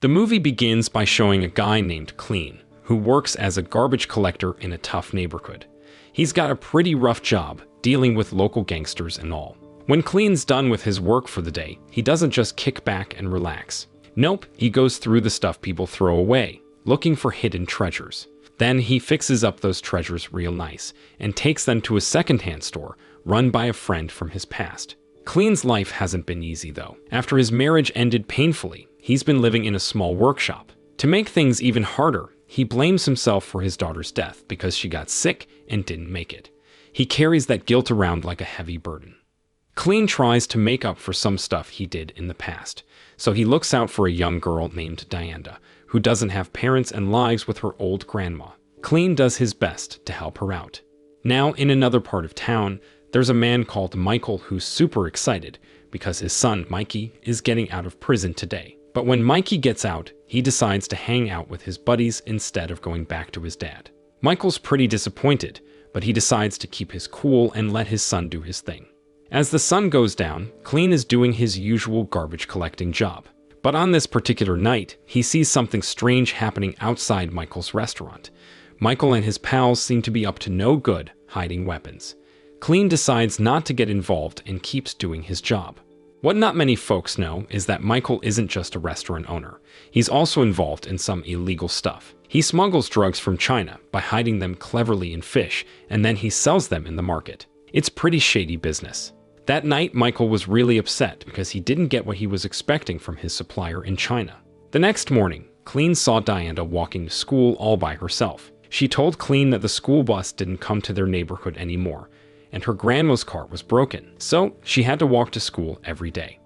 The movie begins by showing a guy named Clean, who works as a garbage collector in a tough neighborhood. He's got a pretty rough job, dealing with local gangsters and all. When Clean's done with his work for the day, he doesn't just kick back and relax. Nope, he goes through the stuff people throw away, looking for hidden treasures. Then he fixes up those treasures real nice, and takes them to a secondhand store run by a friend from his past. Clean's life hasn't been easy though. After his marriage ended painfully, he's been living in a small workshop. To make things even harder, he blames himself for his daughter's death because she got sick and didn't make it. He carries that guilt around like a heavy burden. Clean tries to make up for some stuff he did in the past, so he looks out for a young girl named Diana, who doesn't have parents and lives with her old grandma. Clean does his best to help her out. Now, in another part of town, there's a man called Michael who's super excited because his son, Mikey, is getting out of prison today. But when Mikey gets out, he decides to hang out with his buddies instead of going back to his dad. Michael's pretty disappointed, but he decides to keep his cool and let his son do his thing. As the sun goes down, Clean is doing his usual garbage collecting job. But on this particular night, he sees something strange happening outside Michael's restaurant. Michael and his pals seem to be up to no good, hiding weapons. Clean decides not to get involved and keeps doing his job. What not many folks know is that Michael isn't just a restaurant owner. He's also involved in some illegal stuff. He smuggles drugs from China by hiding them cleverly in fish, and then he sells them in the market. It's pretty shady business. That night, Michael was really upset because he didn't get what he was expecting from his supplier in China. The next morning, Clean saw Diana walking to school all by herself. She told Clean that the school bus didn't come to their neighborhood anymore, and her grandma's car was broken, so she had to walk to school every day.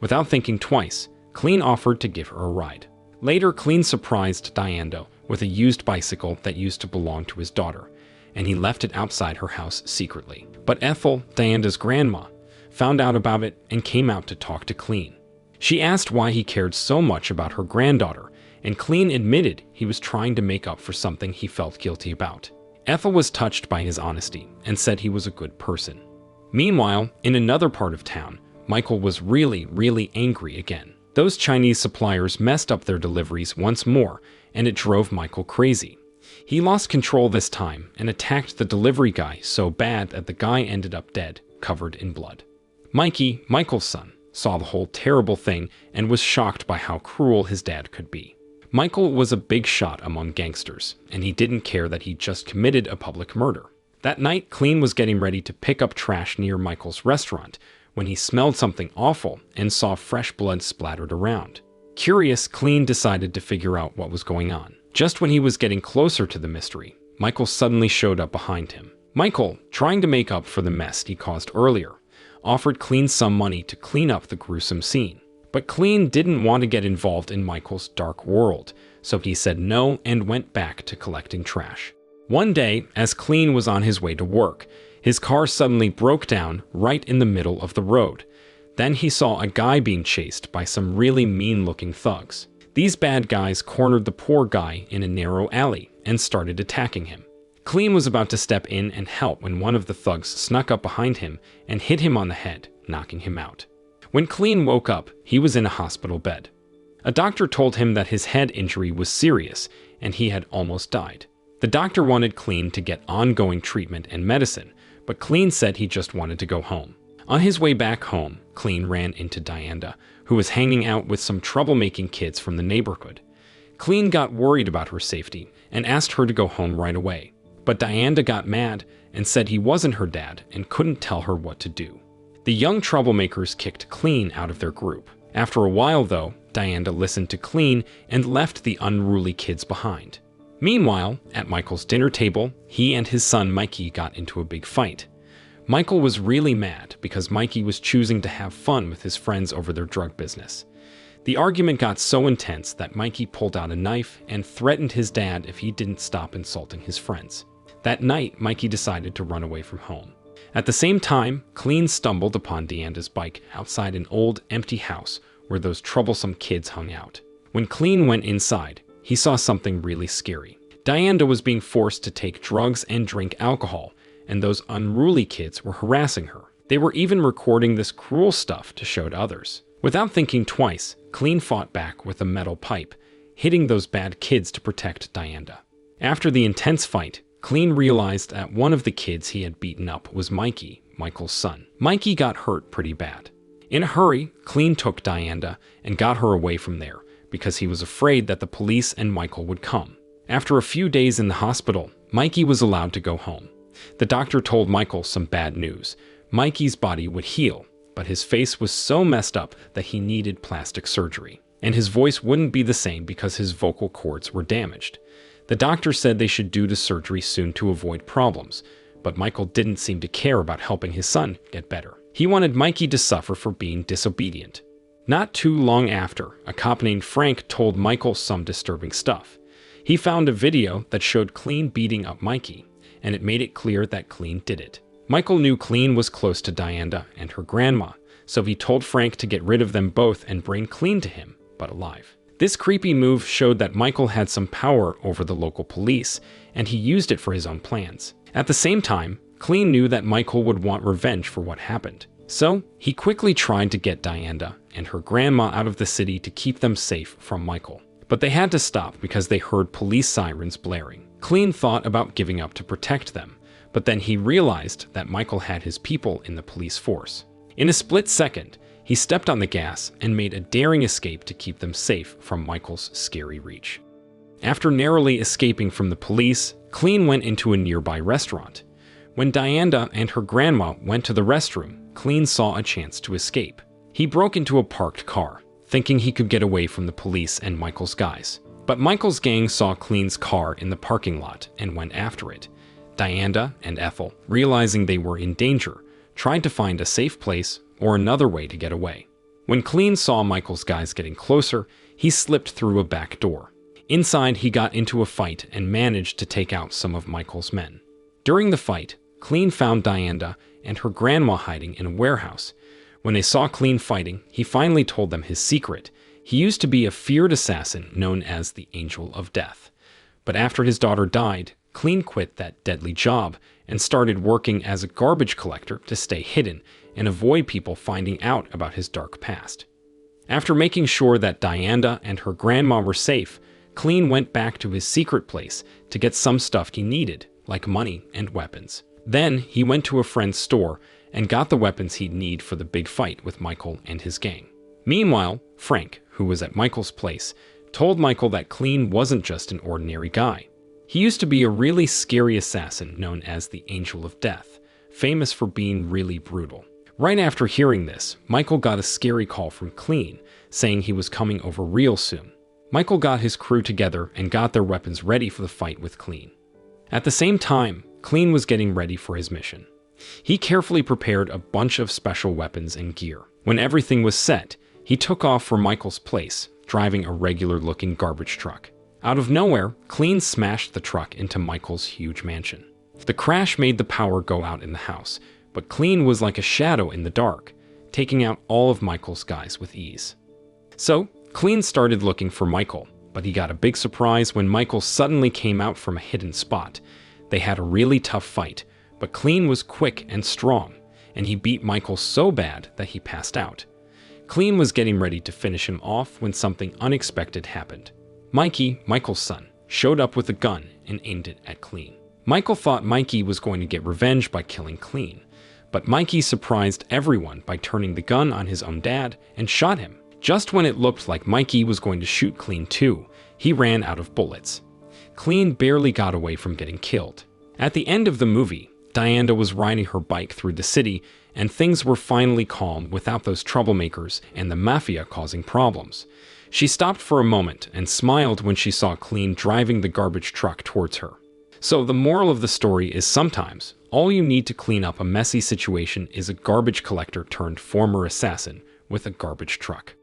Without thinking twice, Clean offered to give her a ride. Later, Clean surprised Diana with a used bicycle that used to belong to his daughter, and he left it outside her house secretly. But Ethel, Diana's grandma, found out about it and came out to talk to Clean. She asked why he cared so much about her granddaughter, and Clean admitted he was trying to make up for something he felt guilty about. Ethel was touched by his honesty and said he was a good person. Meanwhile, in another part of town, Michael was really angry again. Those Chinese suppliers messed up their deliveries once more, and it drove Michael crazy. He lost control this time and attacked the delivery guy so bad that the guy ended up dead, covered in blood. Mikey, Michael's son, saw the whole terrible thing and was shocked by how cruel his dad could be. Michael was a big shot among gangsters, and he didn't care that he just committed a public murder. That night, Clean was getting ready to pick up trash near Michael's restaurant when he smelled something awful and saw fresh blood splattered around. Curious, Clean decided to figure out what was going on. Just when he was getting closer to the mystery, Michael suddenly showed up behind him. Michael, trying to make up for the mess he caused earlier, offered Clean some money to clean up the gruesome scene. But Clean didn't want to get involved in Michael's dark world, so he said no and went back to collecting trash. One day, as Clean was on his way to work, his car suddenly broke down right in the middle of the road. Then he saw a guy being chased by some really mean-looking thugs. These bad guys cornered the poor guy in a narrow alley and started attacking him. Clean was about to step in and help when one of the thugs snuck up behind him and hit him on the head, knocking him out. When Clean woke up, he was in a hospital bed. A doctor told him that his head injury was serious and he had almost died. The doctor wanted Clean to get ongoing treatment and medicine, but Clean said he just wanted to go home. On his way back home, Clean ran into Diana, who was hanging out with some troublemaking kids from the neighborhood. Clean got worried about her safety and asked her to go home right away. But Diana got mad and said he wasn't her dad and couldn't tell her what to do. The young troublemakers kicked Clean out of their group. After a while, though, Diana listened to Clean and left the unruly kids behind. Meanwhile, at Michael's dinner table, he and his son Mikey got into a big fight. Michael was really mad because Mikey was choosing to have fun with his friends over their drug business. The argument got so intense that Mikey pulled out a knife and threatened his dad if he didn't stop insulting his friends. That night, Mikey decided to run away from home. At the same time, Clean stumbled upon Diana's bike outside an old, empty house where those troublesome kids hung out. When Clean went inside, he saw something really scary. Diana was being forced to take drugs and drink alcohol, and those unruly kids were harassing her. They were even recording this cruel stuff to show to others. Without thinking twice, Clean fought back with a metal pipe, hitting those bad kids to protect Diana. After the intense fight, Clean realized that one of the kids he had beaten up was Mikey, Michael's son. Mikey got hurt pretty bad. In a hurry, Clean took Diana and got her away from there because he was afraid that the police and Michael would come. After a few days in the hospital, Mikey was allowed to go home. The doctor told Michael some bad news. Mikey's body would heal, but his face was so messed up that he needed plastic surgery, and his voice wouldn't be the same because his vocal cords were damaged. The doctor said they should do the surgery soon to avoid problems, but Michael didn't seem to care about helping his son get better. He wanted Mikey to suffer for being disobedient. Not too long after, a cop named Frank told Michael some disturbing stuff. He found a video that showed Clean beating up Mikey, and it made it clear that Clean did it. Michael knew Clean was close to Diana and her grandma, so he told Frank to get rid of them both and bring Clean to him, but alive. This creepy move showed that Michael had some power over the local police, and he used it for his own plans. At the same time, Clean knew that Michael would want revenge for what happened. So, he quickly tried to get Diana and her grandma out of the city to keep them safe from Michael. But they had to stop because they heard police sirens blaring. Clean thought about giving up to protect them, but then he realized that Michael had his people in the police force. In a split second, he stepped on the gas and made a daring escape to keep them safe from Michael's scary reach. After narrowly escaping from the police, Clean went into a nearby restaurant. When Diana and her grandma went to the restroom, Clean saw a chance to escape. He broke into a parked car, thinking he could get away from the police and Michael's guys. But Michael's gang saw Clean's car in the parking lot and went after it. Diana and Ethel, realizing they were in danger, tried to find a safe place or another way to get away. When Clean saw Michael's guys getting closer, he slipped through a back door. Inside, he got into a fight and managed to take out some of Michael's men. During the fight, Clean found Diana and her grandma hiding in a warehouse. When they saw Clean fighting, he finally told them his secret. He used to be a feared assassin known as the Angel of Death. But after his daughter died, Clean quit that deadly job and started working as a garbage collector to stay hidden and avoid people finding out about his dark past. After making sure that Diana and her grandma were safe, Clean went back to his secret place to get some stuff he needed, like money and weapons. Then he went to a friend's store and got the weapons he'd need for the big fight with Michael and his gang. Meanwhile, Frank, who was at Michael's place, told Michael that Clean wasn't just an ordinary guy. He used to be a really scary assassin known as the Angel of Death, famous for being really brutal. Right after hearing this, Michael got a scary call from Clean, saying he was coming over real soon. Michael got his crew together and got their weapons ready for the fight with Clean. At the same time, Clean was getting ready for his mission. He carefully prepared a bunch of special weapons and gear. When everything was set, he took off for Michael's place, driving a regular-looking garbage truck. Out of nowhere, Clean smashed the truck into Michael's huge mansion. The crash made the power go out in the house, but Clean was like a shadow in the dark, taking out all of Michael's guys with ease. So, Clean started looking for Michael, but he got a big surprise when Michael suddenly came out from a hidden spot. They had a really tough fight, but Clean was quick and strong, and he beat Michael so bad that he passed out. Clean was getting ready to finish him off when something unexpected happened. Mikey, Michael's son, showed up with a gun and aimed it at Clean. Michael thought Mikey was going to get revenge by killing Clean, but Mikey surprised everyone by turning the gun on his own dad and shot him. Just when it looked like Mikey was going to shoot Clean too, he ran out of bullets. Clean barely got away from getting killed. At the end of the movie, Diana was riding her bike through the city, and things were finally calm without those troublemakers and the mafia causing problems. She stopped for a moment and smiled when she saw Clean driving the garbage truck towards her. So the moral of the story is sometimes, all you need to clean up a messy situation is a garbage collector turned former assassin with a garbage truck.